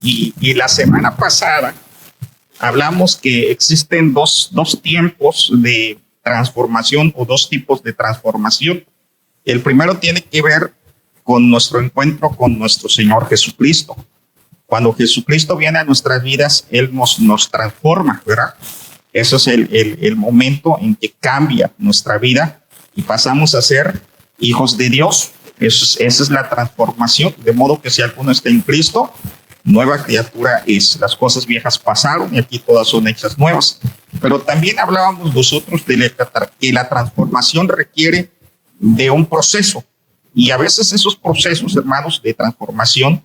Y la semana pasada hablamos que existen dos tiempos de transformación o dos tipos de transformación. El primero tiene que ver con nuestro encuentro con nuestro Señor Jesucristo. Cuando Jesucristo viene a nuestras vidas, Él nos transforma, ¿verdad? Ese es el momento en que cambia nuestra vida y pasamos a ser hijos de Dios. Esa es la transformación, de modo que si alguno está en Cristo, nueva criatura es. Las cosas viejas pasaron y aquí todas son hechas nuevas. Pero también hablábamos nosotros de que la transformación requiere de un proceso. Y a veces esos procesos, hermanos, de transformación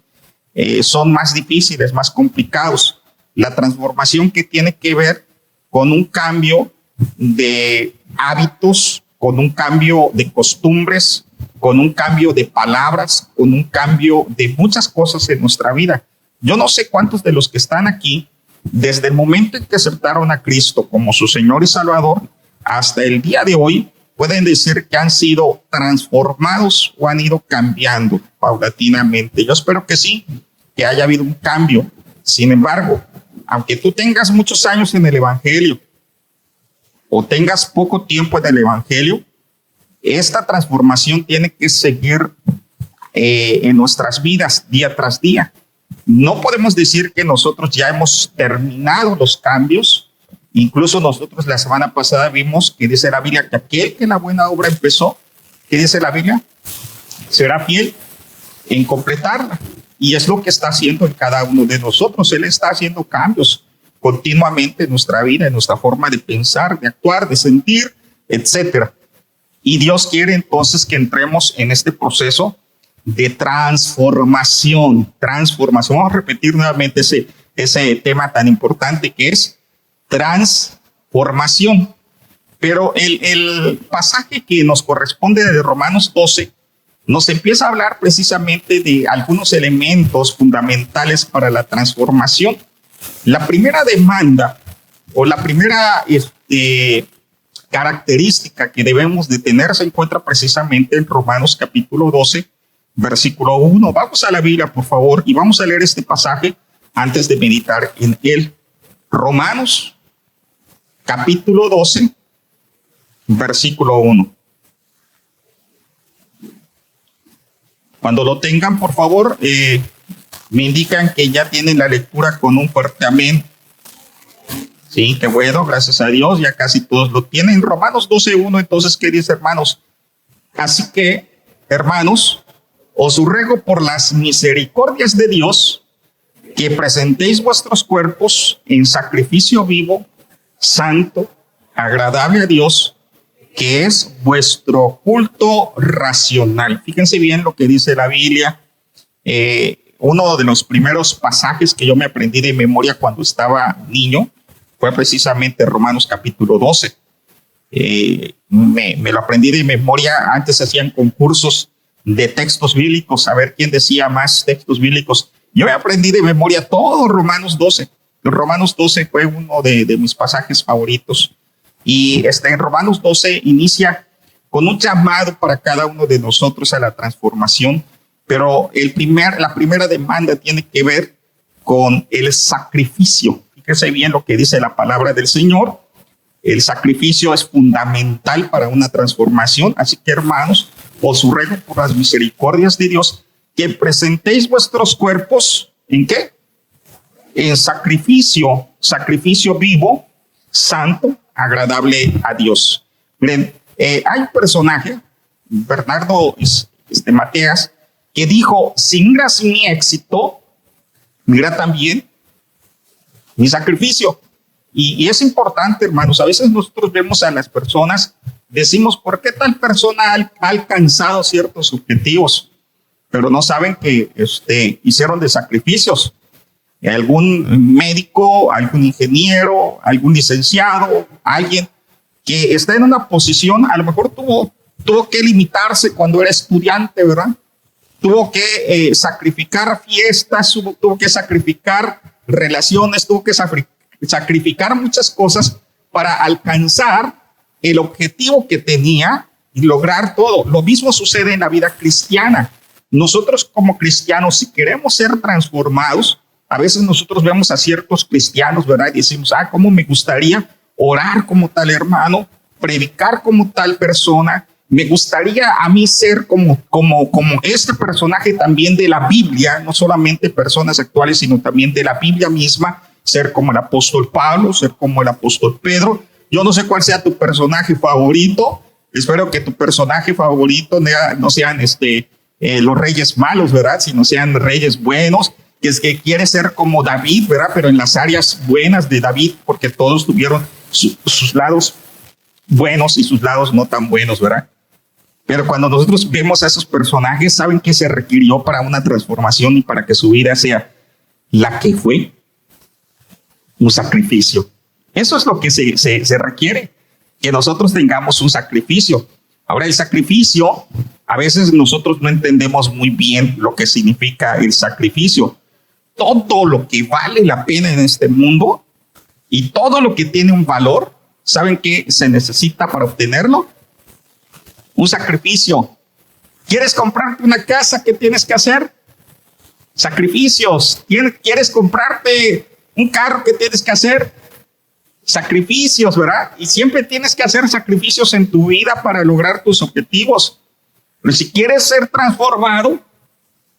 son más difíciles, más complicados. La transformación que tiene que ver con un cambio de hábitos, con un cambio de costumbres, con un cambio de palabras, con un cambio de muchas cosas en nuestra vida. Yo no sé cuántos de los que están aquí, desde el momento en que aceptaron a Cristo como su Señor y Salvador, hasta el día de hoy, pueden decir que han sido transformados o han ido cambiando paulatinamente. Yo espero que sí, que haya habido un cambio. Sin embargo, aunque tú tengas muchos años en el Evangelio o tengas poco tiempo en el Evangelio, esta transformación tiene que seguir en nuestras vidas día tras día. No podemos decir que nosotros ya hemos terminado los cambios. Incluso nosotros la semana pasada vimos que dice la Biblia que aquel que la buena obra empezó, ¿qué dice la Biblia? Será fiel en completarla. Y es lo que está haciendo en cada uno de nosotros. Él está haciendo cambios continuamente en nuestra vida, en nuestra forma de pensar, de actuar, de sentir, etcétera. Y Dios quiere entonces que entremos en este proceso de transformación. Transformación. Vamos a repetir nuevamente ese tema tan importante que es transformación. Pero el pasaje que nos corresponde de Romanos 12 nos empieza a hablar precisamente de algunos elementos fundamentales para la transformación. La primera demanda o la primera característica que debemos de tener se encuentra precisamente en Romanos capítulo 12, versículo 1. Vamos a la Biblia, por favor, y vamos a leer este pasaje antes de meditar en él. Romanos capítulo 12, versículo 1. Cuando lo tengan, por favor, me indican que ya tienen la lectura con un fuerte amén. Sí, qué bueno, gracias a Dios, ya casi todos lo tienen. Romanos 12:1, entonces, ¿qué dice, hermanos? Así que, hermanos, os ruego por las misericordias de Dios que presentéis vuestros cuerpos en sacrificio vivo, santo, agradable a Dios, que es vuestro culto racional. Fíjense bien lo que dice la Biblia. Uno de los primeros pasajes que yo me aprendí de memoria cuando estaba niño fue precisamente Romanos capítulo 12. Me lo aprendí de memoria. Antes hacían concursos de textos bíblicos, a ver quién decía más textos bíblicos. Yo me aprendí de memoria todo Romanos 12. Romanos 12 fue uno de mis pasajes favoritos. Y en Romanos 12 inicia con un llamado para cada uno de nosotros a la transformación, pero la primera demanda tiene que ver con el sacrificio. Fíjese bien lo que dice la palabra del Señor. El sacrificio es fundamental para una transformación, así que, hermanos, os ruego por las misericordias de Dios que presentéis vuestros cuerpos, ¿en qué? En sacrificio vivo, santo, agradable a Dios. Miren, hay un personaje, Bernardo Mateas, que dijo: si miras mi éxito, mira también mi sacrificio. Y es importante, hermanos. A veces nosotros vemos a las personas, decimos, ¿por qué tal persona ha alcanzado ciertos objetivos? Pero no saben que hicieron de sacrificios. Algún médico, algún ingeniero, algún licenciado, alguien que está en una posición, a lo mejor tuvo que limitarse cuando era estudiante, ¿verdad? Tuvo que sacrificar fiestas, tuvo que sacrificar relaciones, tuvo que sacrificar muchas cosas para alcanzar el objetivo que tenía y lograr todo. Lo mismo sucede en la vida cristiana. Nosotros como cristianos, si queremos ser transformados, A veces nosotros vemos a ciertos cristianos, ¿verdad? Y decimos, cómo me gustaría orar como tal hermano, predicar como tal persona. Me gustaría a mí ser como este personaje también de la Biblia, no solamente personas actuales, sino también de la Biblia misma, ser como el apóstol Pablo, ser como el apóstol Pedro. Yo no sé cuál sea tu personaje favorito. Espero que tu personaje favorito no sean los reyes malos, ¿verdad? Sino sean reyes buenos, que es que quiere ser como David, ¿verdad? Pero en las áreas buenas de David, porque todos tuvieron sus lados buenos y sus lados no tan buenos, ¿verdad? Pero cuando nosotros vemos a esos personajes, ¿saben qué se requirió para una transformación y para que su vida sea la que fue? Un sacrificio. Eso es lo que se requiere, que nosotros tengamos un sacrificio. Ahora, el sacrificio, a veces nosotros no entendemos muy bien lo que significa el sacrificio. Todo lo que vale la pena en este mundo y todo lo que tiene un valor, ¿saben qué se necesita para obtenerlo? Un sacrificio. ¿Quieres comprarte una casa? ¿Qué tienes que hacer? Sacrificios. ¿Quieres comprarte un carro? ¿Qué tienes que hacer? Sacrificios, ¿verdad? Y siempre tienes que hacer sacrificios en tu vida para lograr tus objetivos. Pero si quieres ser transformado,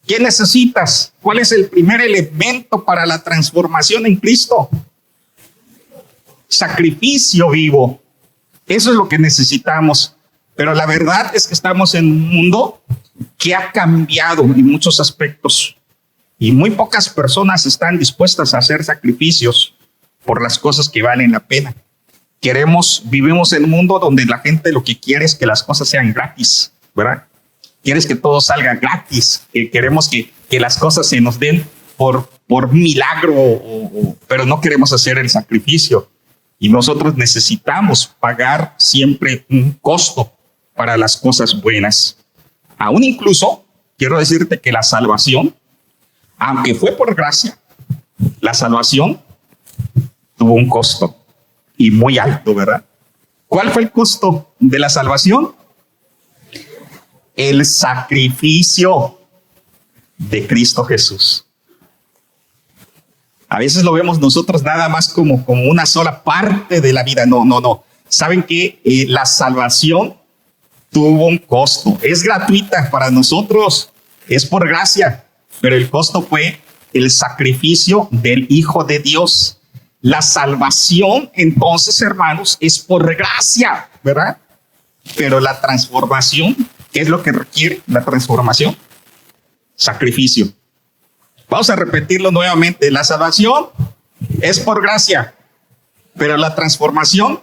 ¿qué necesitas? ¿Cuál es el primer elemento para la transformación en Cristo? Sacrificio vivo. Eso es lo que necesitamos. Pero la verdad es que estamos en un mundo que ha cambiado en muchos aspectos y muy pocas personas están dispuestas a hacer sacrificios por las cosas que valen la pena. Vivimos en un mundo donde la gente lo que quiere es que las cosas sean gratis, ¿verdad? Quieres que todo salga gratis, queremos que las cosas se nos den por milagro, pero no queremos hacer el sacrificio. Y nosotros necesitamos pagar siempre un costo para las cosas buenas. Aún incluso, quiero decirte que la salvación, aunque fue por gracia, la salvación tuvo un costo y muy alto, ¿verdad? ¿Cuál fue el costo de la salvación? El sacrificio de Cristo Jesús. A veces lo vemos nosotros nada más como una sola parte de la vida. No. ¿Saben qué? La salvación tuvo un costo. Es gratuita para nosotros, es por gracia, pero el costo fue el sacrificio del Hijo de Dios. La salvación, entonces, hermanos, es por gracia, ¿verdad? Pero la transformación, ¿qué es lo que requiere la transformación? Sacrificio. Vamos a repetirlo nuevamente. La salvación es por gracia, pero la transformación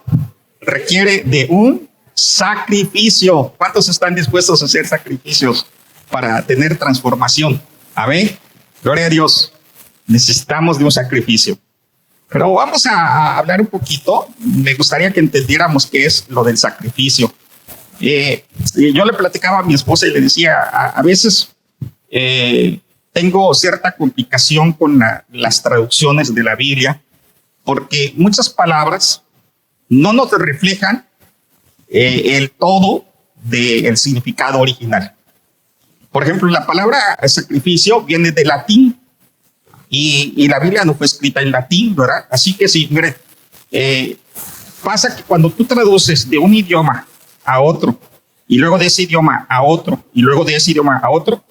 requiere de un sacrificio. ¿Cuántos están dispuestos a hacer sacrificios para tener transformación? Amén. Gloria a Dios. Necesitamos de un sacrificio. Pero vamos a hablar un poquito. Me gustaría que entendiéramos qué es lo del sacrificio. Yo le platicaba a mi esposa y le decía, a veces tengo cierta complicación con las traducciones de la Biblia, porque muchas palabras no nos reflejan el todo del significado original. Por ejemplo, la palabra sacrificio viene del latín y la Biblia no fue escrita en latín, ¿verdad? Así que sí, mire, pasa que cuando tú traduces de un idioma a otro y luego de ese idioma a otro y luego de ese idioma a otro,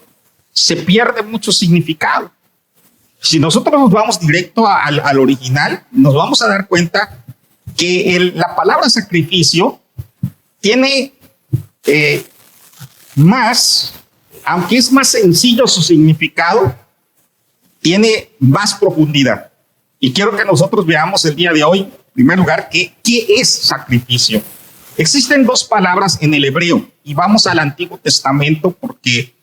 se pierde mucho significado. Si nosotros nos vamos directo al original, nos vamos a dar cuenta que la palabra sacrificio tiene más, aunque es más sencillo su significado, tiene más profundidad. Y quiero que nosotros veamos el día de hoy, en primer lugar, qué es sacrificio. Existen dos palabras en el hebreo y vamos al Antiguo Testamento porque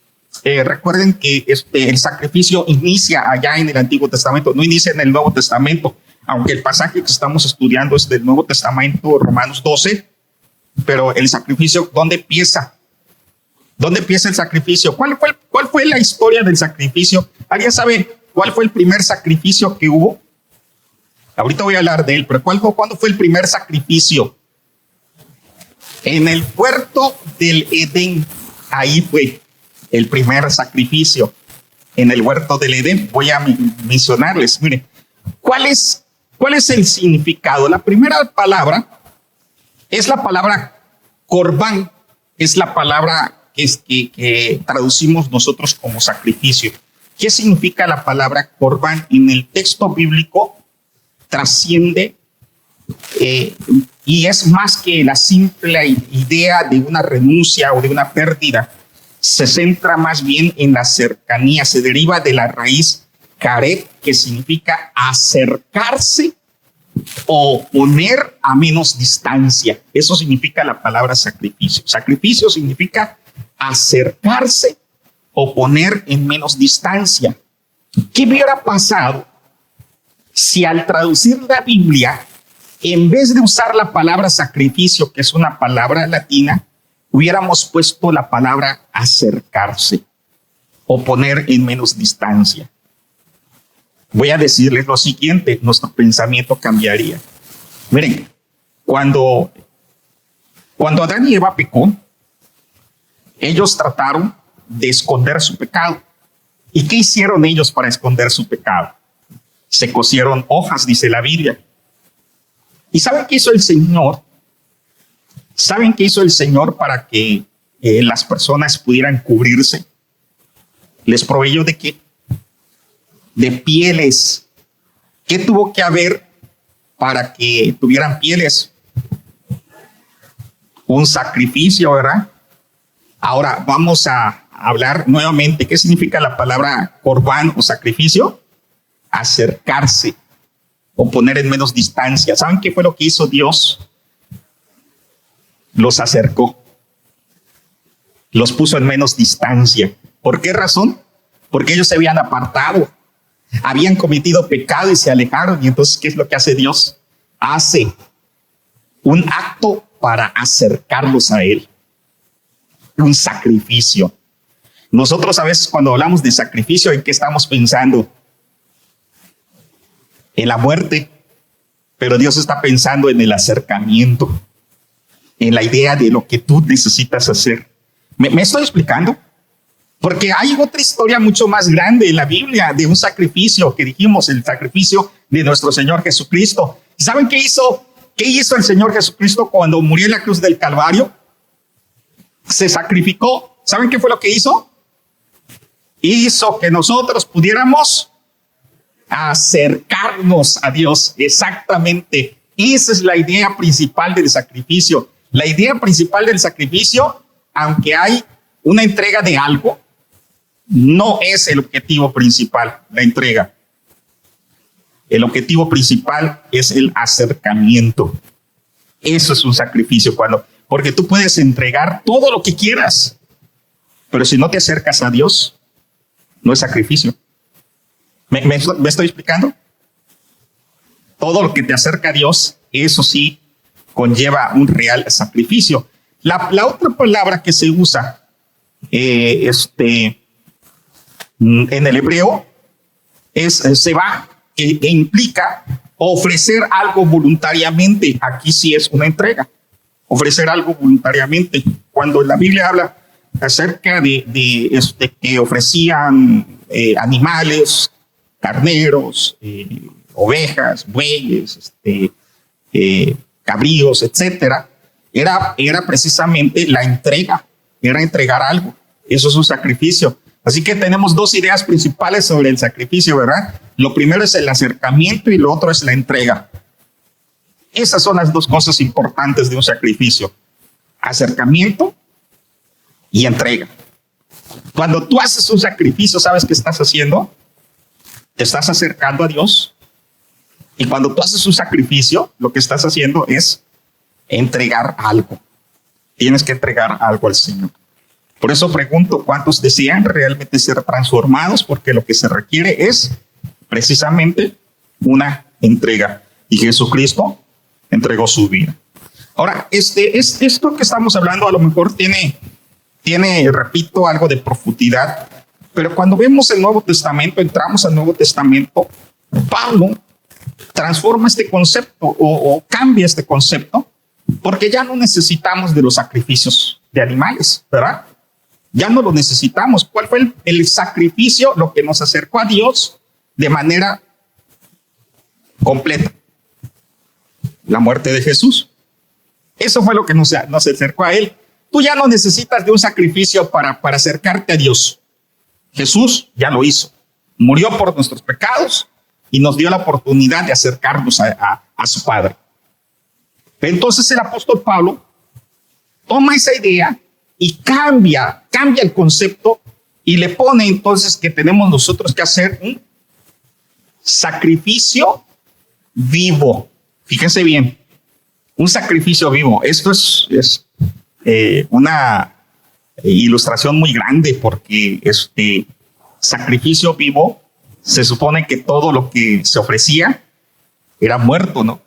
recuerden que el sacrificio inicia allá en el Antiguo Testamento, no inicia en el Nuevo Testamento, aunque el pasaje que estamos estudiando es del Nuevo Testamento, Romanos 12, pero el sacrificio, ¿dónde empieza? ¿Dónde empieza el sacrificio? ¿Cuál fue la historia del sacrificio? ¿Alguien sabe cuál fue el primer sacrificio que hubo? Ahorita voy a hablar de él, pero ¿cuándo fue el primer sacrificio? En el huerto del Edén, ahí fue el primer sacrificio. en el huerto del Edén. Voy a mencionarles. Miren, ¿cuál es el significado? La primera palabra es la palabra corbán, es la palabra que traducimos nosotros como sacrificio. ¿Qué significa la palabra corbán? En el texto bíblico trasciende y es más que la simple idea de una renuncia o de una pérdida. Se centra más bien en la cercanía, se deriva de la raíz caret, que significa acercarse o poner a menos distancia. Eso significa la palabra sacrificio. Sacrificio significa acercarse o poner en menos distancia. ¿Qué hubiera pasado si al traducir la Biblia, en vez de usar la palabra sacrificio, que es una palabra latina, hubiéramos puesto la palabra acercarse o poner en menos distancia? Voy a decirles lo siguiente, nuestro pensamiento cambiaría. Miren, cuando Adán y Eva pecó, ellos trataron de esconder su pecado. ¿Y qué hicieron ellos para esconder su pecado? Se cosieron hojas, dice la Biblia. ¿Y saben qué hizo el Señor? ¿Saben qué hizo el Señor para que las personas pudieran cubrirse? Les proveyó ¿de qué? De pieles. ¿Qué tuvo que haber para que tuvieran pieles? Un sacrificio, ¿verdad? Ahora vamos a hablar nuevamente. ¿Qué significa la palabra corbán o sacrificio? Acercarse o poner en menos distancia. ¿Saben qué fue lo que hizo Dios? Los acercó. Los puso en menos distancia. ¿Por qué razón? Porque ellos se habían apartado. Habían cometido pecado y se alejaron. Y entonces, ¿qué es lo que hace Dios? Hace un acto para acercarlos a Él. Un sacrificio. Nosotros a veces cuando hablamos de sacrificio, ¿en qué estamos pensando? En la muerte. Pero Dios está pensando en el acercamiento, en la idea de lo que tú necesitas hacer. ¿Me estoy explicando? Porque hay otra historia mucho más grande en la Biblia de un sacrificio que dijimos, el sacrificio de nuestro Señor Jesucristo. ¿Saben qué hizo? ¿Qué hizo el Señor Jesucristo cuando murió en la cruz del Calvario? Se sacrificó. ¿Saben qué fue lo que hizo? Hizo que nosotros pudiéramos acercarnos a Dios. Exactamente. Esa es la idea principal del sacrificio. La idea principal del sacrificio, aunque hay una entrega de algo, no es el objetivo principal, la entrega. El objetivo principal es el acercamiento. Eso es un sacrificio, porque tú puedes entregar todo lo que quieras, pero si no te acercas a Dios, no es sacrificio. ¿Me estoy explicando? Todo lo que te acerca a Dios, eso sí conlleva un real sacrificio. La otra palabra que se usa en el hebreo es seba, que implica ofrecer algo voluntariamente. Aquí sí es una entrega. Ofrecer algo voluntariamente. Cuando la Biblia habla acerca de que ofrecían animales, carneros, ovejas, bueyes, cabríos, etcétera, era precisamente la entrega, era entregar algo. Eso es un sacrificio. Así que tenemos dos ideas principales sobre el sacrificio, ¿verdad? Lo primero es el acercamiento y lo otro es la entrega. Esas son las dos cosas importantes de un sacrificio: acercamiento y entrega. Cuando tú haces un sacrificio, ¿sabes qué estás haciendo? Te estás acercando a Dios. Y cuando tú haces un sacrificio, lo que estás haciendo es entregar algo. Tienes que entregar algo al Señor. Por eso pregunto, ¿cuántos desean realmente ser transformados? Porque lo que se requiere es precisamente una entrega. Y Jesucristo entregó su vida. Ahora, esto que estamos hablando a lo mejor tiene, repito, algo de profundidad. Pero cuando vemos el Nuevo Testamento, entramos al Nuevo Testamento, Pablo transforma este concepto o cambia este concepto, porque ya no necesitamos de los sacrificios de animales, ¿verdad? Ya no lo necesitamos. ¿Cuál fue el sacrificio? Lo que nos acercó a Dios de manera completa. La muerte de Jesús. Eso fue lo que nos acercó a Él. Tú ya no necesitas de un sacrificio para acercarte a Dios. Jesús ya lo hizo. Murió por nuestros pecados y nos dio la oportunidad de acercarnos a su Padre. Entonces el apóstol Pablo toma esa idea y cambia el concepto y le pone entonces que tenemos nosotros que hacer un sacrificio vivo. Fíjense bien, un sacrificio vivo. Esto es una ilustración muy grande porque este sacrificio vivo se supone que todo lo que se ofrecía era muerto, ¿no?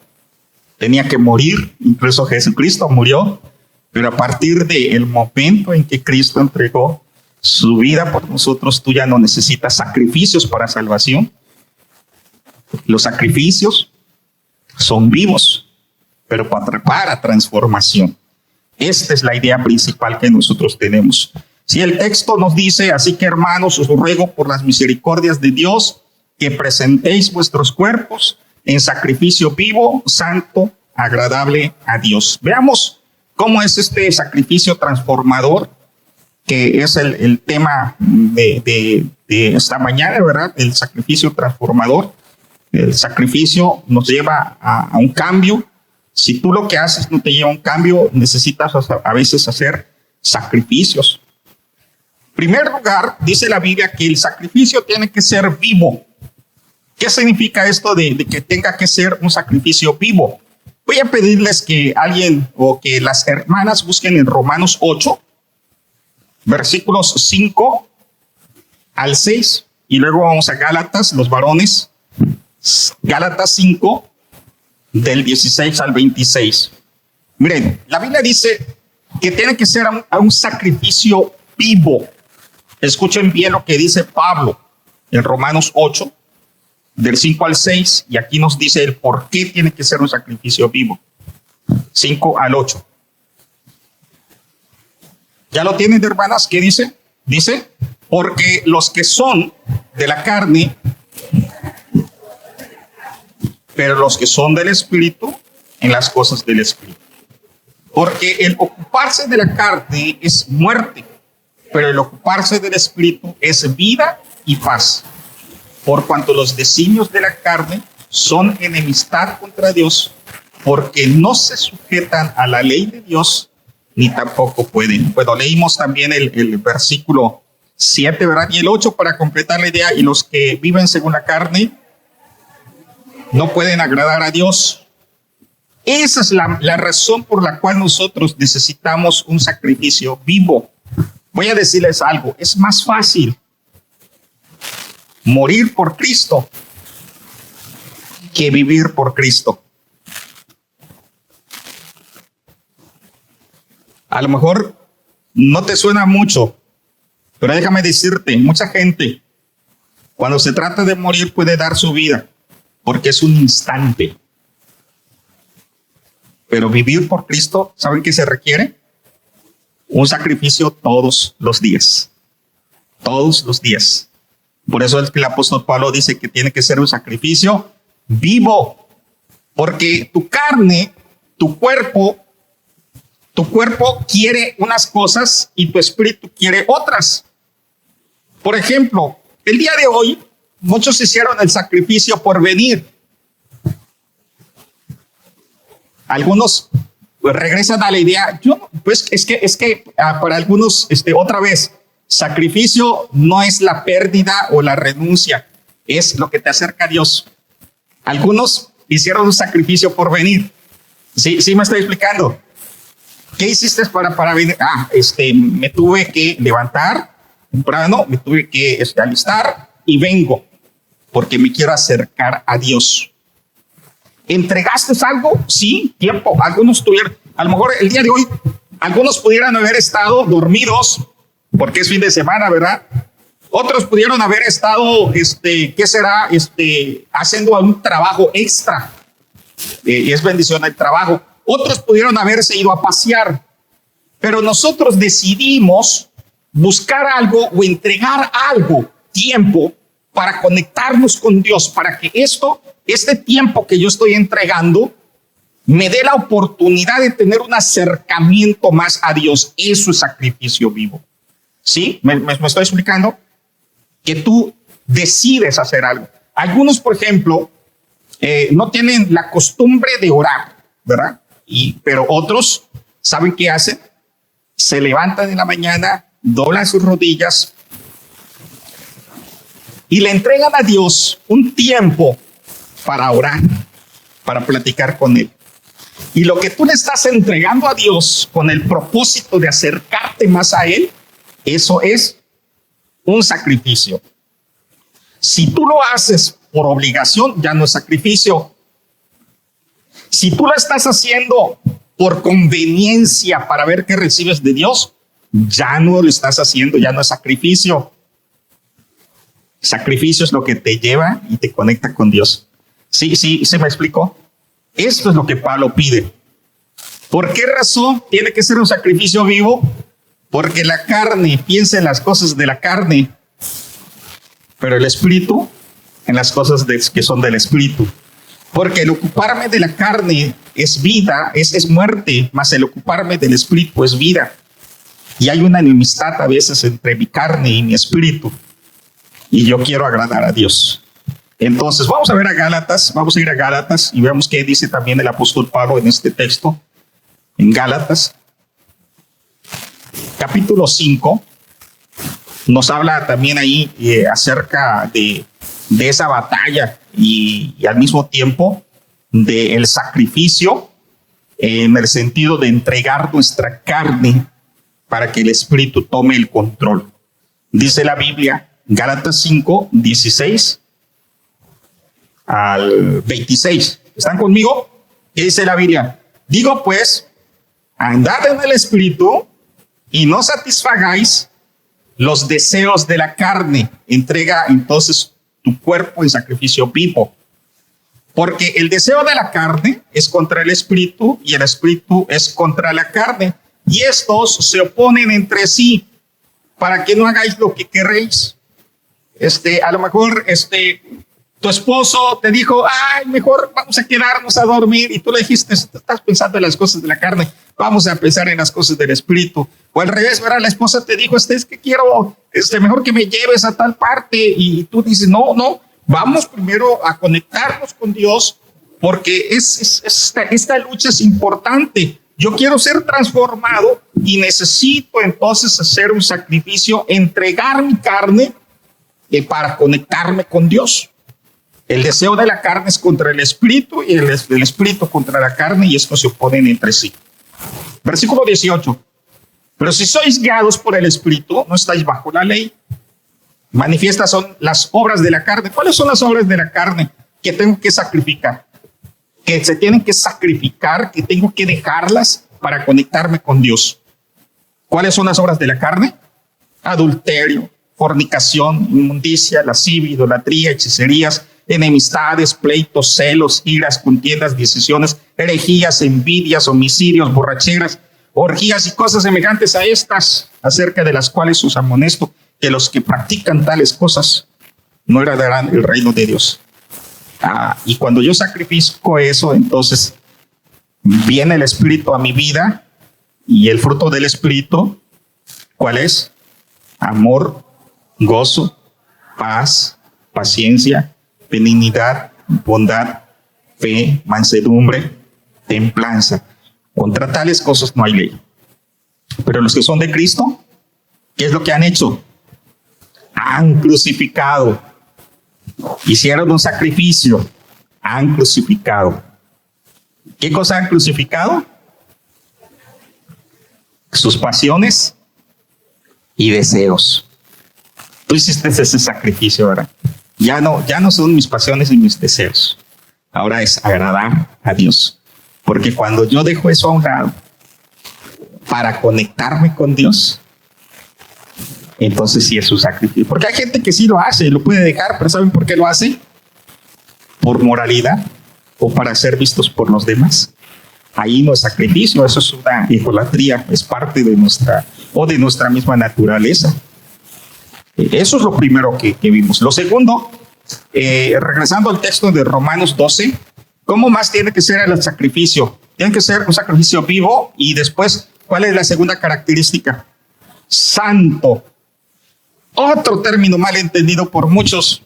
Tenía que morir, incluso Jesucristo murió, pero a partir del momento en que Cristo entregó su vida por nosotros, tú ya no necesitas sacrificios para salvación. Los sacrificios son vivos, pero para transformación. Esta es la idea principal que nosotros tenemos. Si el texto nos dice, así que hermanos, os ruego por las misericordias de Dios que presentéis vuestros cuerpos en sacrificio vivo, santo, agradable a Dios. Veamos cómo es este sacrificio transformador, que es el tema de esta mañana, ¿verdad? El sacrificio transformador. El sacrificio nos lleva a un cambio. Si tú lo que haces no te lleva a un cambio, necesitas a veces hacer sacrificios. En primer lugar, dice la Biblia que el sacrificio tiene que ser vivo. ¿Qué significa esto de que tenga que ser un sacrificio vivo? Voy a pedirles que alguien o que las hermanas busquen en Romanos 8, versículos 5 al 6, y luego vamos a Gálatas, los varones, Gálatas 5, del 16 al 26. Miren, la Biblia dice que tiene que ser un sacrificio vivo. Escuchen bien lo que dice Pablo en Romanos 8, del 5 al 6, y aquí nos dice el por qué tiene que ser un sacrificio vivo. 5 al 8. ¿Ya lo tienen, hermanas? ¿Qué dice? Dice, porque los que son de la carne, pero los que son del Espíritu, en las cosas del Espíritu. Porque el ocuparse de la carne es muerte, pero el ocuparse del Espíritu es vida y paz. Por cuanto los designios de la carne son enemistad contra Dios, porque no se sujetan a la ley de Dios, ni tampoco pueden. Bueno, leímos también el versículo 7, ¿verdad? Y el 8 para completar la idea. Y los que viven según la carne no pueden agradar a Dios. Esa es la razón por la cual nosotros necesitamos un sacrificio vivo. Voy a decirles algo, es más fácil morir por Cristo que vivir por Cristo. A lo mejor no te suena mucho, pero déjame decirte, mucha gente cuando se trata de morir puede dar su vida porque es un instante. Pero vivir por Cristo, ¿saben qué se requiere? Un sacrificio todos los días. Todos los días. Por eso es que el apóstol Pablo dice que tiene que ser un sacrificio vivo. Porque tu carne, tu cuerpo quiere unas cosas y tu espíritu quiere otras. Por ejemplo, el día de hoy, muchos hicieron el sacrificio por venir. Algunos pues, regresan a la idea. Es que para algunos, otra vez, sacrificio no es la pérdida o la renuncia, es lo que te acerca a Dios. Algunos hicieron un sacrificio por venir. Sí me estoy explicando. ¿Qué hiciste para venir? Me tuve que levantar temprano, me tuve que alistar y vengo porque me quiero acercar a Dios. ¿Entregaste algo? Sí, tiempo. Algunos tuvieron, a lo mejor el día de hoy, algunos pudieran haber estado dormidos porque es fin de semana, ¿verdad? Otros pudieron haber estado, ¿qué será? Haciendo un trabajo extra. Es bendición el trabajo. Otros pudieron haberse ido a pasear. Pero nosotros decidimos buscar algo o entregar algo, tiempo, para conectarnos con Dios, para que este tiempo que yo estoy entregando, me dé la oportunidad de tener un acercamiento más a Dios. Eso es sacrificio vivo. ¿Sí? ¿Me estoy explicando? Que tú decides hacer algo. Algunos, por ejemplo, no tienen la costumbre de orar, ¿verdad? Pero otros, ¿saben qué hacen? Se levantan en la mañana, doblan sus rodillas y le entregan a Dios un tiempo para orar, para platicar con Él. Y lo que tú le estás entregando a Dios con el propósito de acercarte más a Él, eso es un sacrificio. Si tú lo haces por obligación, ya no es sacrificio. Si tú lo estás haciendo por conveniencia para ver qué recibes de Dios, ya no lo estás haciendo, ya no es sacrificio. Sacrificio es lo que te lleva y te conecta con Dios. Sí, ¿se me explicó? Esto es lo que Pablo pide. ¿Por qué razón tiene que ser un sacrificio vivo? Porque la carne piensa en las cosas de la carne, pero el espíritu en las cosas que son del espíritu. Porque el ocuparme de la carne es vida, es muerte, mas el ocuparme del espíritu es vida. Y hay una enemistad a veces entre mi carne y mi espíritu. Y yo quiero agradar a Dios. Entonces vamos a ir a Gálatas y veamos qué dice también el apóstol Pablo en este texto. En Gálatas, capítulo 5, nos habla también ahí acerca de esa batalla y al mismo tiempo del sacrificio en el sentido de entregar nuestra carne para que el espíritu tome el control. Dice la Biblia, Gálatas 5, 16 al 26. ¿Están conmigo? ¿Qué dice la Biblia? Digo pues, andad en el espíritu y no satisfagáis los deseos de la carne. Entrega entonces tu cuerpo en sacrificio vivo. Porque el deseo de la carne es contra el espíritu y el espíritu es contra la carne. Y estos se oponen entre sí para que no hagáis lo que queréis. A lo mejor tu esposo te dijo, ay, mejor vamos a quedarnos a dormir. Y tú le dijiste, estás pensando en las cosas de la carne, vamos a pensar en las cosas del espíritu. O al revés, ¿verdad? La esposa te dijo, es que quiero, mejor que me lleves a tal parte. Y tú dices, no, vamos primero a conectarnos con Dios, porque esta lucha es importante. Yo quiero ser transformado y necesito entonces hacer un sacrificio, entregar mi carne para conectarme con Dios. El deseo de la carne es contra el espíritu y el espíritu contra la carne, y estos se oponen entre sí. Versículo 18. Pero si sois guiados por el espíritu, no estáis bajo la ley. Manifiestas son las obras de la carne. ¿Cuáles son las obras de la carne que tengo que sacrificar? Que se tienen que sacrificar, que tengo que dejarlas para conectarme con Dios. ¿Cuáles son las obras de la carne? Adulterio, fornicación, inmundicia, lascivia, idolatría, hechicerías, enemistades, pleitos, celos, iras, contiendas, disensiones, herejías, envidias, homicidios, borracheras, orgías y cosas semejantes a estas, acerca de las cuales os amonesto, que los que practican tales cosas no heredarán el reino de Dios. Y cuando yo sacrifico eso, entonces viene el Espíritu a mi vida, y el fruto del Espíritu, ¿cuál es? Amor, gozo, paz, paciencia, benignidad, bondad, fe, mansedumbre, templanza. Contra tales cosas no hay ley. Pero los que son de Cristo, ¿qué es lo que han hecho? Han crucificado. Hicieron un sacrificio. Han crucificado. ¿Qué cosa han crucificado? Sus pasiones y deseos. Tú hiciste ese sacrificio, ¿verdad? Ya no son mis pasiones y mis deseos. Ahora es agradar a Dios. Porque cuando yo dejo eso a un lado para conectarme con Dios, entonces sí es un sacrificio. Porque hay gente que sí lo hace, lo puede dejar, pero ¿saben por qué lo hace? Por moralidad o para ser vistos por los demás. Ahí no es sacrificio, eso es una idolatría, es parte de nuestra o de nuestra misma naturaleza. Eso es lo primero que vimos. Lo segundo, regresando al texto de Romanos 12, ¿cómo más tiene que ser el sacrificio? Tiene que ser un sacrificio vivo. Y después, ¿cuál es la segunda característica? Santo. Otro término mal entendido por muchos.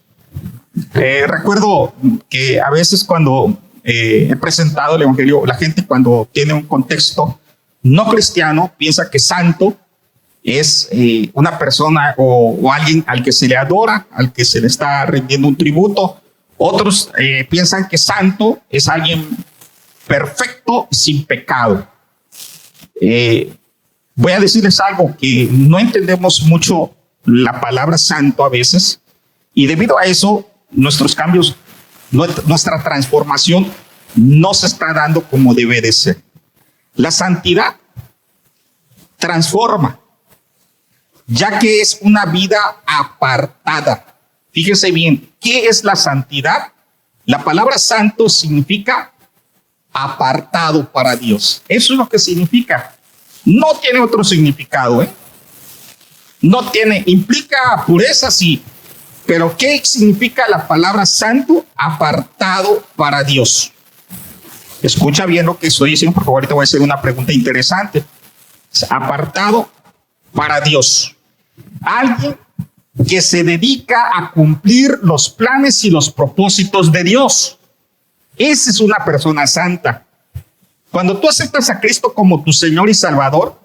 Recuerdo que a veces cuando he presentado el Evangelio, la gente cuando tiene un contexto no cristiano piensa que santo es una persona o alguien al que se le adora, al que se le está rindiendo un tributo. Otros piensan que santo es alguien perfecto, sin pecado. Voy a decirles algo, que no entendemos mucho la palabra santo a veces, y debido a eso nuestros cambios, nuestra transformación no se está dando como debe de ser. La santidad transforma, ya que es una vida apartada. Fíjese bien, ¿qué es la santidad? La palabra santo significa apartado para Dios. Eso es lo que significa. No tiene otro significado, ¿eh? No tiene, implica pureza, sí. Pero ¿qué significa la palabra santo? Apartado para Dios. Escucha bien lo que estoy diciendo, por favor, ahorita voy a hacer una pregunta interesante. Apartado para Dios. Alguien que se dedica a cumplir los planes y los propósitos de Dios. Esa es una persona santa. Cuando tú aceptas a Cristo como tu Señor y Salvador,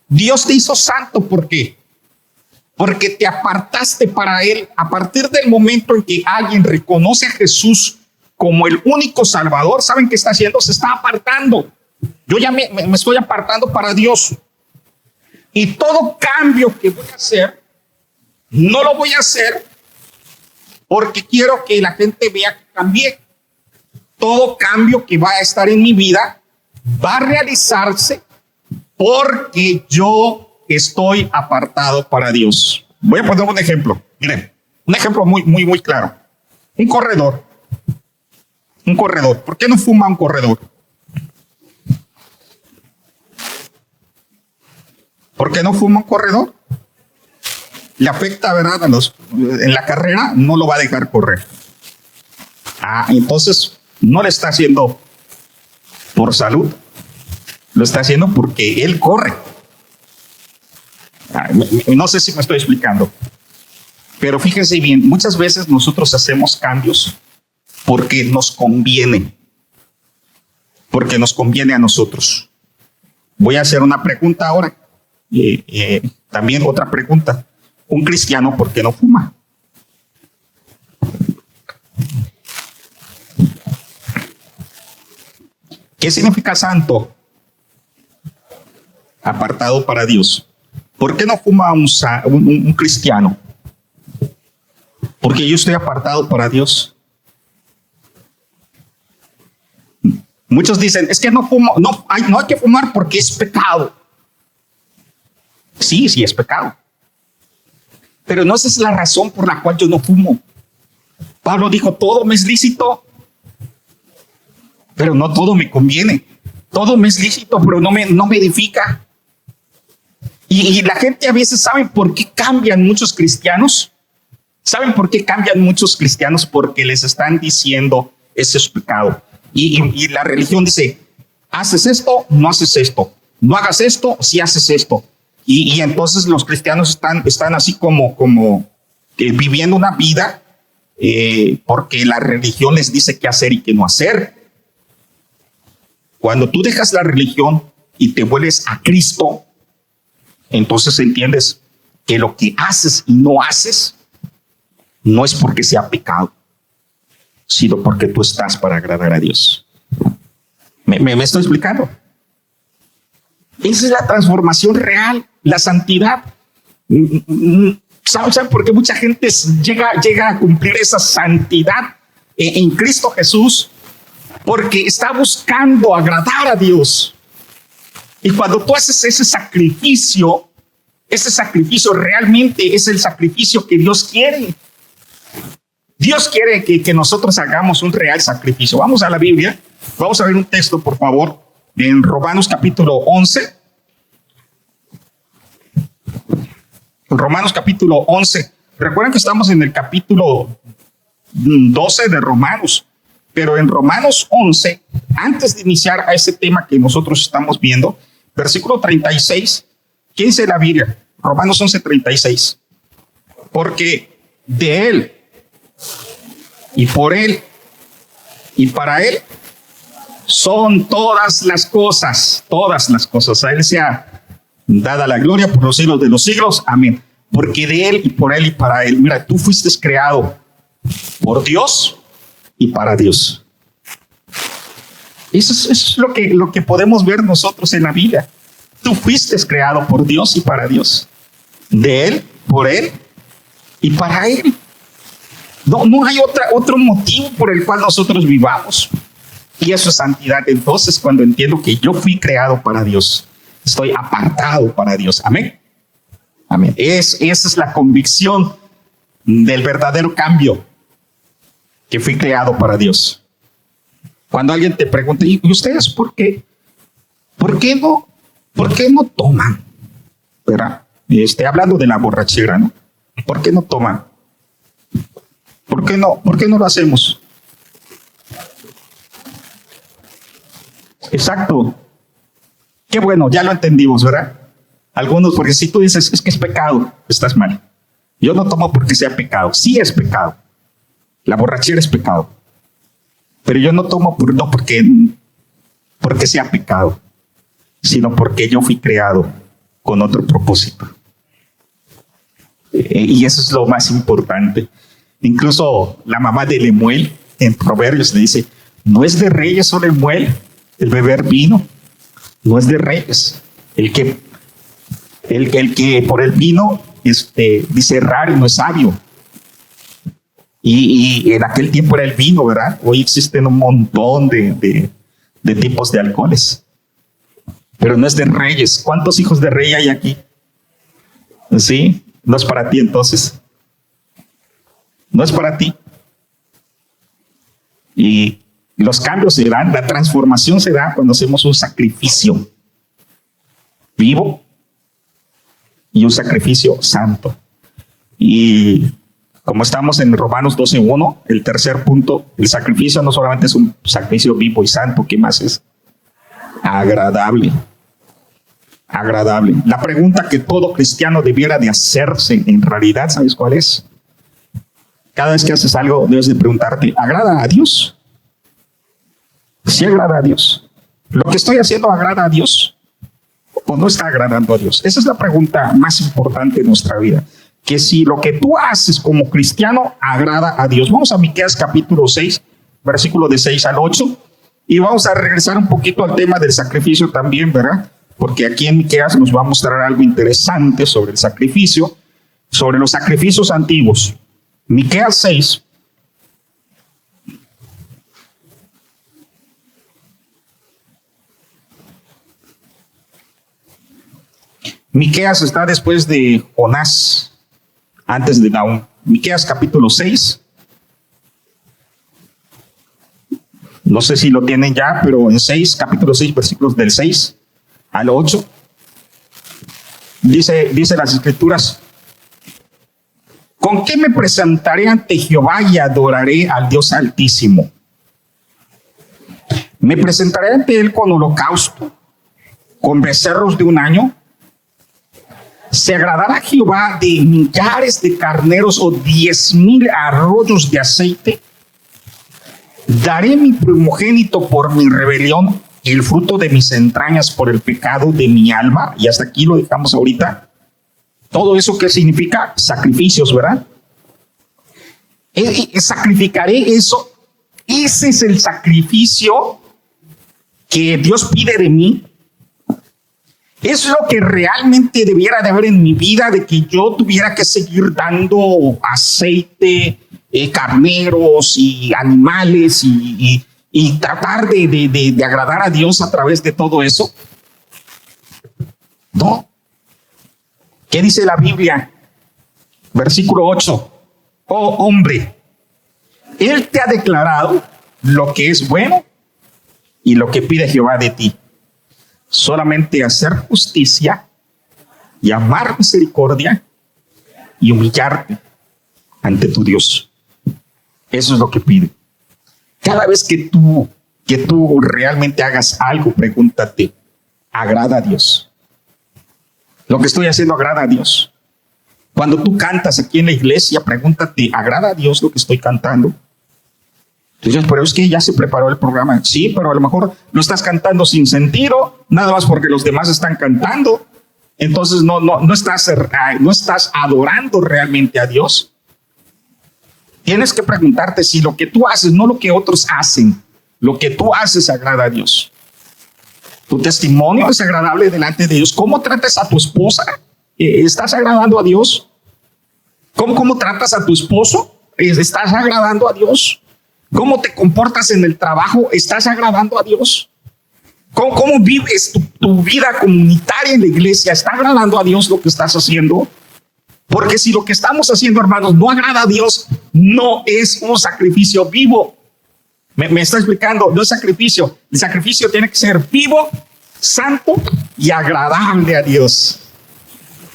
Dios te hizo santo. ¿Por qué? Porque te apartaste para Él. A partir del momento en que alguien reconoce a Jesús como el único Salvador, ¿saben qué está haciendo? Se está apartando. Yo ya me estoy apartando para Dios. Y todo cambio que voy a hacer, no lo voy a hacer porque quiero que la gente vea que cambié. Todo cambio que va a estar en mi vida va a realizarse porque yo estoy apartado para Dios. Voy a poner un ejemplo. Miren, un ejemplo muy claro. Un corredor. ¿Por qué no fuma un corredor? ¿Por qué no fuma un corredor? Le afecta, ¿verdad? En la carrera no lo va a dejar correr. Entonces no le está haciendo por salud. Lo está haciendo porque él corre. No sé si me estoy explicando. Pero fíjense bien, muchas veces nosotros hacemos cambios porque nos conviene. Porque nos conviene a nosotros. Voy a hacer una pregunta ahora. También otra pregunta. Un cristiano, ¿por qué no fuma? ¿Qué significa santo? Apartado para Dios. ¿Por qué no fuma un cristiano? Porque yo estoy apartado para Dios. Muchos dicen, es que no fumo, no hay que fumar porque es pecado. Sí es pecado. Pero no esa es la razón por la cual yo no fumo. Pablo dijo, todo me es lícito, pero no todo me conviene. Todo me es lícito, pero no me edifica. Y la gente a veces, ¿saben por qué cambian muchos cristianos? ¿Saben por qué cambian muchos cristianos? Porque les están diciendo, ese es pecado. Y la religión dice, haces esto, no haces esto. No hagas esto, si haces esto. Y entonces los cristianos están así como viviendo una vida porque la religión les dice qué hacer y qué no hacer. Cuando tú dejas la religión y te vuelves a Cristo, entonces entiendes que lo que haces y no haces no es porque sea pecado, sino porque tú estás para agradar a Dios. ¿Me estoy explicando? Esa es la transformación real, la santidad. ¿Saben por qué mucha gente llega a cumplir esa santidad en Cristo Jesús? Porque está buscando agradar a Dios. Y cuando tú haces ese sacrificio realmente es el sacrificio que Dios quiere. Dios quiere que nosotros hagamos un real sacrificio. Vamos a la Biblia, vamos a ver un texto, por favor, en Romanos capítulo 11. Romanos capítulo 11. Recuerden que estamos en el capítulo 12 de Romanos, pero en Romanos 11, antes de iniciar a ese tema que nosotros estamos viendo, versículo 36, ¿qué dice la Biblia? Romanos 11, 36. Porque de Él, y por Él, y para Él, son todas las cosas. A Él sea dada la gloria por los siglos de los siglos. Amén. Porque de Él, y por Él, y para Él. Mira, tú fuiste creado por Dios y para Dios. Eso es lo que podemos ver nosotros en la Biblia. Tú fuiste creado por Dios y para Dios. De Él, por Él y para Él. No hay otro motivo por el cual nosotros vivamos. Y eso es santidad. Entonces, cuando entiendo que yo fui creado para Dios, estoy apartado para Dios. Amén. Amén. Esa es la convicción del verdadero cambio, que fui creado para Dios. Cuando alguien te pregunta, ¿y ustedes por qué? ¿Por qué no toman? ¿Verdad? Hablando de la borrachera, ¿no? ¿Por qué no toman? ¿Por qué no lo hacemos? Exacto. Qué bueno, ya lo entendimos, ¿verdad? Algunos, porque si tú dices, es que es pecado, estás mal. Yo no tomo porque sea pecado. Sí es pecado. La borrachera es pecado. Pero yo no tomo no porque sea pecado, sino porque yo fui creado con otro propósito. Y eso es lo más importante. Incluso la mamá de Lemuel en Proverbios le dice, no es de reyes solo Lemuel el beber vino, no es de reyes el que por el vino dice errar y no es sabio. Y en aquel tiempo era el vino, ¿verdad? Hoy existen un montón de tipos de alcoholes, pero no es de reyes. ¿Cuántos hijos de rey hay aquí? ¿Sí? No es para ti entonces. No es para ti. Y los cambios se dan, la transformación se da cuando hacemos un sacrificio vivo y un sacrificio santo. Y como estamos en Romanos 12:1, el tercer punto, el sacrificio no solamente es un sacrificio vivo y santo, ¿qué más es? Agradable. Agradable. La pregunta que todo cristiano debiera de hacerse en realidad, ¿sabes cuál es? Cada vez que haces algo, debes de preguntarte, ¿agrada a Dios? ¿Sí agrada a Dios? ¿Lo que estoy haciendo agrada a Dios? ¿O no está agradando a Dios? Esa es la pregunta más importante de nuestra vida. Que si lo que tú haces como cristiano agrada a Dios. Vamos a Miqueas capítulo 6, versículo de 6 al 8. Y vamos a regresar un poquito al tema del sacrificio también, ¿verdad? Porque aquí en Miqueas nos va a mostrar algo interesante sobre el sacrificio, sobre los sacrificios antiguos. Miqueas 6. Miqueas está después de Jonás, antes de Nahum. Miqueas capítulo 6. No sé si lo tienen ya, pero en capítulo 6, versículos del 6 al 8, dice las escrituras, ¿con qué me presentaré ante Jehová y adoraré al Dios Altísimo? Me presentaré ante Él con holocausto, con becerros de un año. ¿Se agradará Jehová de millares de carneros o 10,000 arroyos de aceite? Daré mi primogénito por mi rebelión y el fruto de mis entrañas por el pecado de mi alma. Y hasta aquí lo dejamos ahorita. Todo eso, ¿qué significa? Sacrificios, ¿verdad? Sacrificaré eso. Ese es el sacrificio que Dios pide de mí. Es lo que realmente debiera de haber en mi vida, de que yo tuviera que seguir dando aceite, carneros y animales y tratar de agradar a Dios a través de todo eso. No. ¿Qué dice la Biblia? Versículo 8. Oh hombre, Él te ha declarado lo que es bueno y lo que pide Jehová de ti. Solamente hacer justicia y amar misericordia y humillarte ante tu Dios. Eso es lo que pide. Cada vez que tú realmente hagas algo, pregúntate, ¿agrada a Dios? ¿Lo que estoy haciendo agrada a Dios? Cuando tú cantas aquí en la iglesia, pregúntate, ¿agrada a Dios lo que estoy cantando? Entonces, pero es que ya se preparó el programa. Sí, pero a lo mejor lo estás cantando sin sentido, nada más porque los demás están cantando. Entonces no estás adorando realmente a Dios. Tienes que preguntarte si lo que tú haces, no lo que otros hacen, lo que tú haces agrada a Dios. Tu testimonio es agradable delante de Dios. ¿Cómo tratas a tu esposa? ¿Estás agradando a Dios? ¿Cómo tratas a tu esposo? ¿Estás agradando a Dios? ¿Cómo te comportas en el trabajo? ¿Estás agradando a Dios? ¿Cómo vives tu vida comunitaria en la iglesia? ¿Está agradando a Dios lo que estás haciendo? Porque si lo que estamos haciendo, hermanos, no agrada a Dios, no es un sacrificio vivo. Me está explicando, no es sacrificio. El sacrificio tiene que ser vivo, santo y agradable a Dios.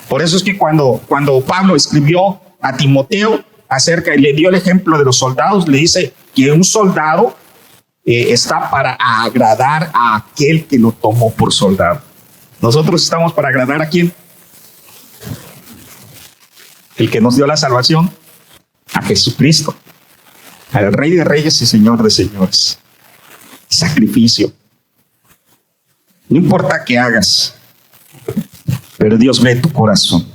Por eso es que cuando Pablo escribió a Timoteo acerca, y le dio el ejemplo de los soldados, le dice que un soldado está para agradar a aquel que lo tomó por soldado. Nosotros estamos para agradar a quién? El que nos dio la salvación, a Jesucristo, al Rey de Reyes y Señor de Señores. Sacrificio. No importa qué hagas, pero Dios ve tu corazón.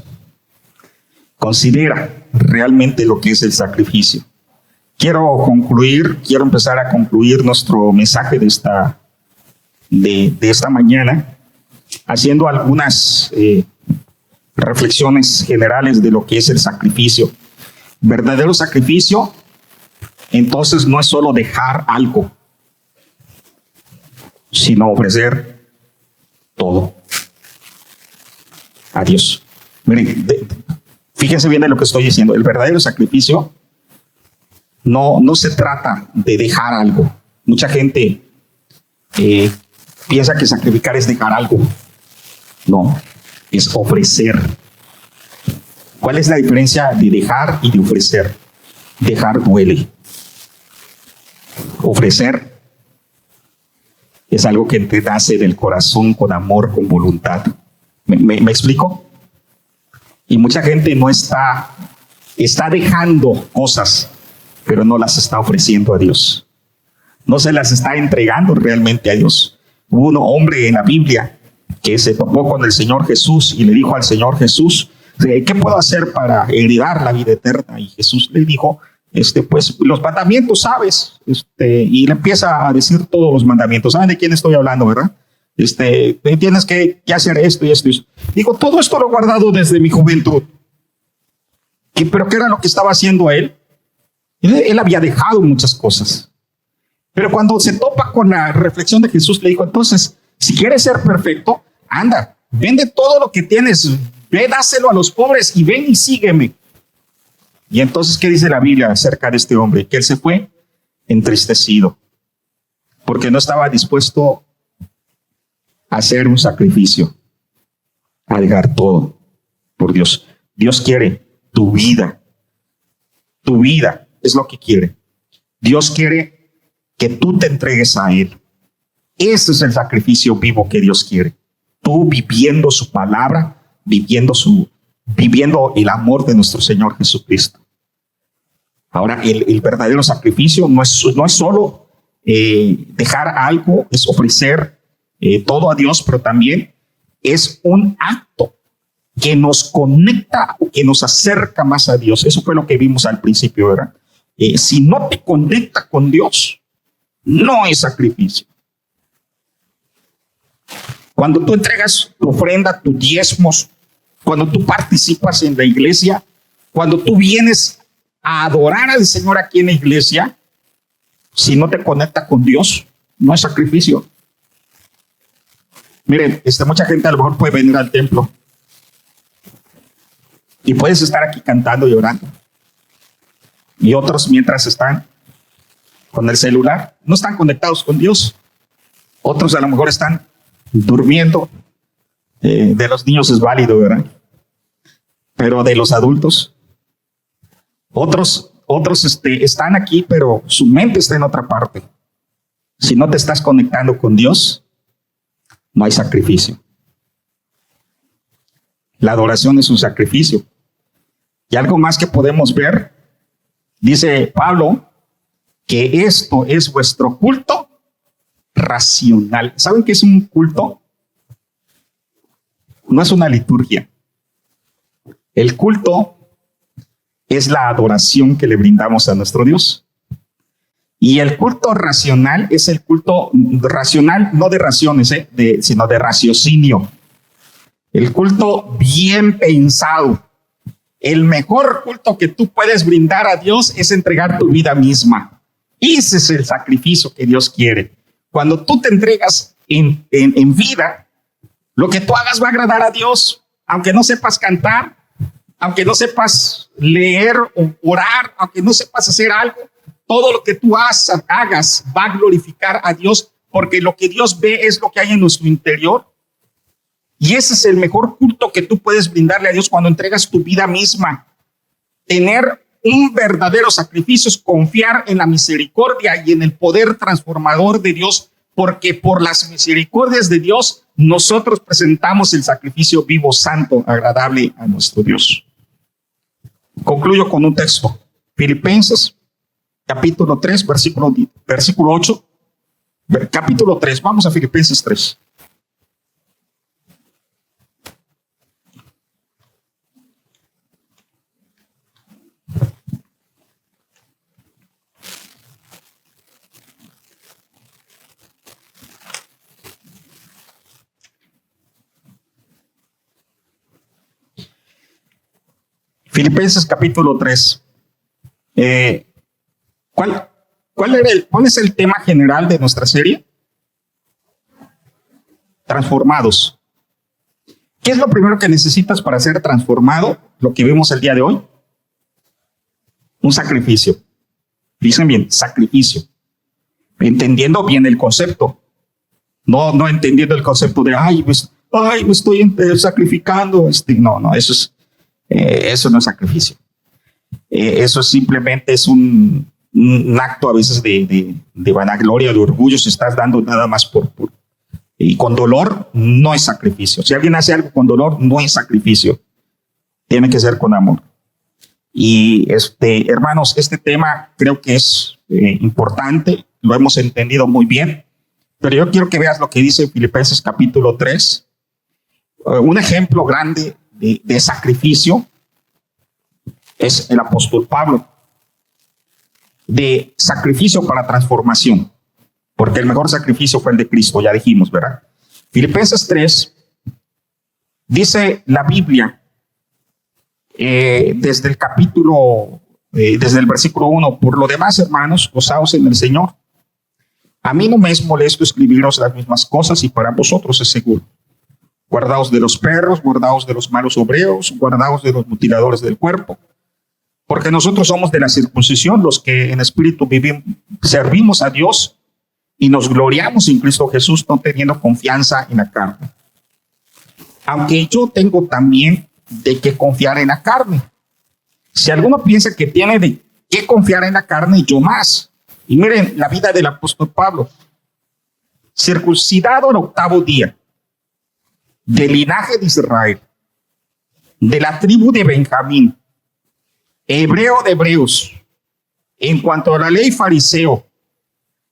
Considera realmente lo que es el sacrificio. Quiero empezar a concluir nuestro mensaje de esta mañana haciendo algunas reflexiones generales de lo que es el sacrificio. Verdadero sacrificio, entonces, no es solo dejar algo, sino ofrecer todo a Dios. Miren, fíjense bien de lo que estoy diciendo. El verdadero sacrificio no se trata de dejar algo. Mucha gente piensa que sacrificar es dejar algo. No, es ofrecer. ¿Cuál es la diferencia de dejar y de ofrecer? Dejar duele. Ofrecer es algo que te nace del corazón, con amor, con voluntad. ¿Me explico? Y mucha gente no está dejando cosas, pero no las está ofreciendo a Dios. No se las está entregando realmente a Dios. Hubo un hombre en la Biblia que se topó con el Señor Jesús y le dijo al Señor Jesús, ¿qué puedo hacer para heredar la vida eterna? Y Jesús le dijo, pues los mandamientos, ¿sabes? Y le empieza a decir todos los mandamientos. ¿Saben de quién estoy hablando, verdad? Tienes que hacer esto y esto. Digo, todo esto lo he guardado desde mi juventud. ¿Pero qué era lo que estaba haciendo él? Él había dejado muchas cosas. Pero cuando se topa con la reflexión de Jesús, le dijo, entonces, si quieres ser perfecto, anda, vende todo lo que tienes, ve, dáselo a los pobres y ven y sígueme. Y entonces, ¿qué dice la Biblia acerca de este hombre? Que él se fue entristecido, porque no estaba dispuesto a hacer un sacrificio, a dejar todo por Dios. Dios quiere tu vida. Tu vida es lo que quiere. Dios quiere que tú te entregues a Él. Ese es el sacrificio vivo que Dios quiere. Tú viviendo su palabra, viviendo el amor de nuestro Señor Jesucristo. Ahora, el verdadero sacrificio no es solo dejar algo, es ofrecer todo a Dios, pero también es un acto que nos conecta, que nos acerca más a Dios. Eso fue lo que vimos al principio, ¿verdad? Si no te conecta con Dios, no es sacrificio. Cuando tú entregas tu ofrenda, tus diezmos, cuando tú participas en la iglesia, cuando tú vienes a adorar al Señor aquí en la iglesia, si no te conecta con Dios, no es sacrificio. Miren, mucha gente a lo mejor puede venir al templo y puedes estar aquí cantando y orando. Y otros, mientras están con el celular, no están conectados con Dios. Otros a lo mejor están durmiendo. De los niños es válido, ¿verdad? Pero de los adultos, Otros están aquí, pero su mente está en otra parte. Si no te estás conectando con Dios, no hay sacrificio. La adoración es un sacrificio. Y algo más que podemos ver, dice Pablo, que esto es vuestro culto racional. ¿Saben qué es un culto? No es una liturgia. El culto es la adoración que le brindamos a nuestro Dios. Y el culto racional es el culto racional, no de raciones, sino de raciocinio. El culto bien pensado. El mejor culto que tú puedes brindar a Dios es entregar tu vida misma. Ese es el sacrificio que Dios quiere. Cuando tú te entregas en vida, lo que tú hagas va a agradar a Dios, aunque no sepas cantar, aunque no sepas leer o orar, aunque no sepas hacer algo, todo lo que tú hagas va a glorificar a Dios, porque lo que Dios ve es lo que hay en nuestro interior. Y ese es el mejor culto que tú puedes brindarle a Dios cuando entregas tu vida misma. Tener un verdadero sacrificio es confiar en la misericordia y en el poder transformador de Dios, porque por las misericordias de Dios nosotros presentamos el sacrificio vivo, santo, agradable a nuestro Dios. Concluyo con un texto. Filipenses, capítulo 3, versículo 8. Capítulo 3, vamos a Filipenses 3. Filipenses capítulo 3. ¿Cuál es el tema general de nuestra serie? Transformados. ¿Qué es lo primero que necesitas para ser transformado? Lo que vemos el día de hoy. Un sacrificio. Dicen bien, sacrificio. Entendiendo bien el concepto. No entendiendo el concepto de, me estoy sacrificando. No, eso no es sacrificio. Eso simplemente es un acto a veces de vanagloria, de orgullo. Si estás dando nada más y con dolor, no es sacrificio. Si alguien hace algo con dolor, no es sacrificio. Tiene que ser con amor. Y hermanos, este tema creo que es importante. Lo hemos entendido muy bien. Pero yo quiero que veas lo que dice Filipenses capítulo 3. Un ejemplo grande de sacrificio es el apóstol Pablo, de sacrificio para transformación, porque el mejor sacrificio fue el de Cristo, ya dijimos, ¿verdad? Filipenses 3 dice la Biblia desde el versículo 1: por lo demás, hermanos, gozaos en el Señor. A mí no me es molesto escribiros las mismas cosas, y para vosotros es seguro. Guardaos de los perros, guardaos de los malos obreros, guardaos de los mutiladores del cuerpo, porque nosotros somos de la circuncisión, los que en espíritu servimos a Dios y nos gloriamos en Cristo Jesús, no teniendo confianza en la carne. Aunque yo tengo también de qué confiar en la carne. Si alguno piensa que tiene de qué confiar en la carne, yo más. Y miren la vida del apóstol Pablo. Circuncidado al 8º día, del linaje de Israel, de la tribu de Benjamín, hebreo de hebreos, en cuanto a la ley fariseo,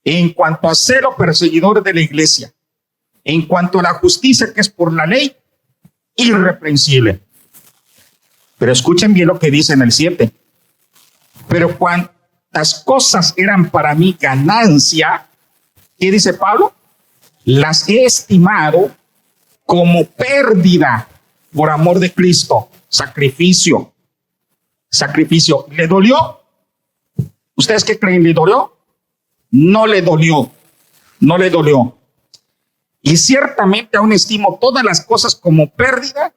en cuanto a celo perseguidor de la iglesia, en cuanto a la justicia que es por la ley, irreprensible. Pero escuchen bien lo que dice en el 7. Pero cuantas cosas eran para mí ganancia, ¿qué dice Pablo? Las he estimado como pérdida por amor de Cristo. Sacrificio. ¿Le dolió? ¿Ustedes qué creen? ¿Le dolió? No le dolió. Y ciertamente aún estimo todas las cosas como pérdida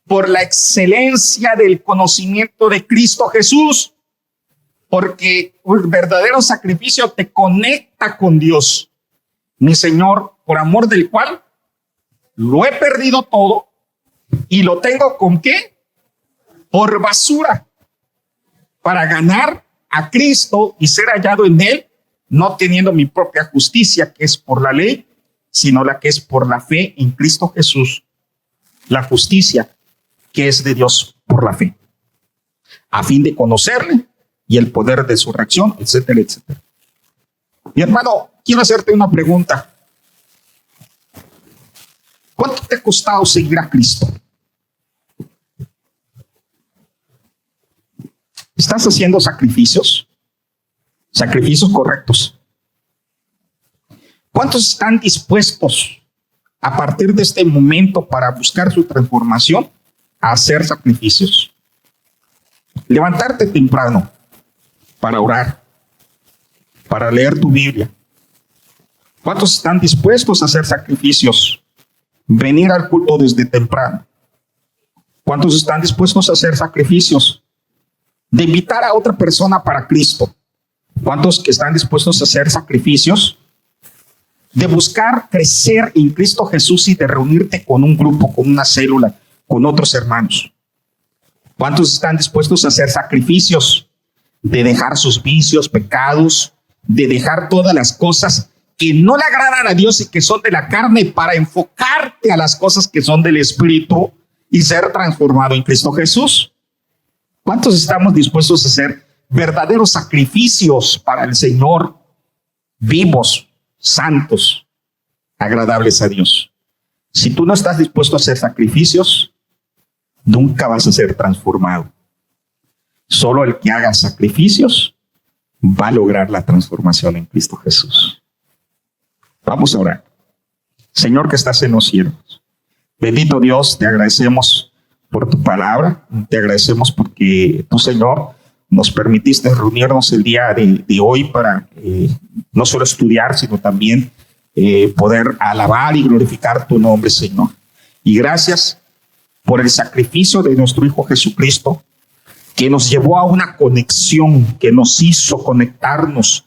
por la excelencia del conocimiento de Cristo Jesús, porque el verdadero sacrificio te conecta con Dios, mi Señor, por amor del cual lo he perdido todo y lo tengo ¿con qué? Por basura, para ganar a Cristo y ser hallado en Él, no teniendo mi propia justicia, que es por la ley, sino la que es por la fe en Cristo Jesús, la justicia que es de Dios por la fe, a fin de conocerle y el poder de su reacción, etcétera, etcétera. Mi hermano, quiero hacerte una pregunta. ¿Cuánto te ha costado seguir a Cristo? ¿Estás haciendo sacrificios? Sacrificios correctos. ¿Cuántos están dispuestos a partir de este momento para buscar su transformación a hacer sacrificios? Levantarte temprano para orar, para leer tu Biblia. ¿Cuántos están dispuestos a hacer sacrificios? Venir al culto desde temprano. ¿Cuántos están dispuestos a hacer sacrificios? De invitar a otra persona para Cristo. ¿Cuántos que están dispuestos a hacer sacrificios? De buscar crecer en Cristo Jesús y de reunirte con un grupo, con una célula, con otros hermanos. ¿Cuántos están dispuestos a hacer sacrificios? De dejar sus vicios, pecados, de dejar todas las cosas que no le agradan a Dios y que son de la carne para enfocarte a las cosas que son del Espíritu y ser transformado en Cristo Jesús. ¿Cuántos estamos dispuestos a hacer verdaderos sacrificios para el Señor, vivos, santos, agradables a Dios? Si tú no estás dispuesto a hacer sacrificios, nunca vas a ser transformado. Solo el que haga sacrificios va a lograr la transformación en Cristo Jesús. Vamos a orar. Señor que estás en los cielos, bendito Dios, te agradecemos por tu palabra, te agradecemos porque tú, Señor, nos permitiste reunirnos el día de hoy para no solo estudiar, sino también poder alabar y glorificar tu nombre, Señor. Y gracias por el sacrificio de nuestro Hijo Jesucristo, que nos llevó a una conexión, que nos hizo conectarnos.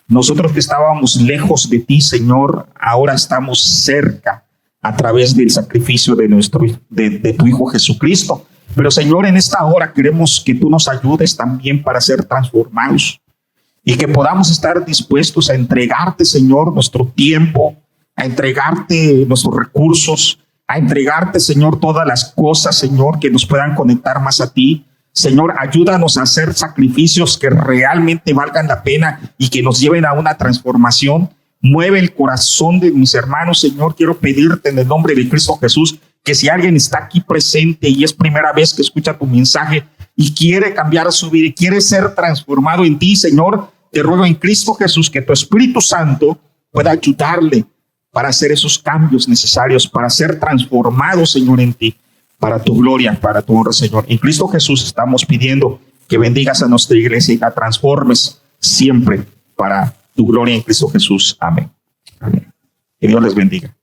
Nosotros que estábamos lejos de ti, Señor, ahora estamos cerca a través del sacrificio de tu Hijo Jesucristo. Pero, Señor, en esta hora queremos que tú nos ayudes también para ser transformados y que podamos estar dispuestos a entregarte, Señor, nuestro tiempo, a entregarte nuestros recursos, a entregarte, Señor, todas las cosas, Señor, que nos puedan conectar más a ti. Señor, ayúdanos a hacer sacrificios que realmente valgan la pena y que nos lleven a una transformación. Mueve el corazón de mis hermanos, Señor. Quiero pedirte en el nombre de Cristo Jesús que si alguien está aquí presente y es primera vez que escucha tu mensaje y quiere cambiar su vida y quiere ser transformado en ti, Señor, te ruego en Cristo Jesús que tu Espíritu Santo pueda ayudarle para hacer esos cambios necesarios, para ser transformado, Señor, en ti, para tu gloria, para tu honra, Señor. En Cristo Jesús estamos pidiendo que bendigas a nuestra iglesia y la transformes siempre para tu gloria en Cristo Jesús. Amén. Amén. Que Dios les bendiga.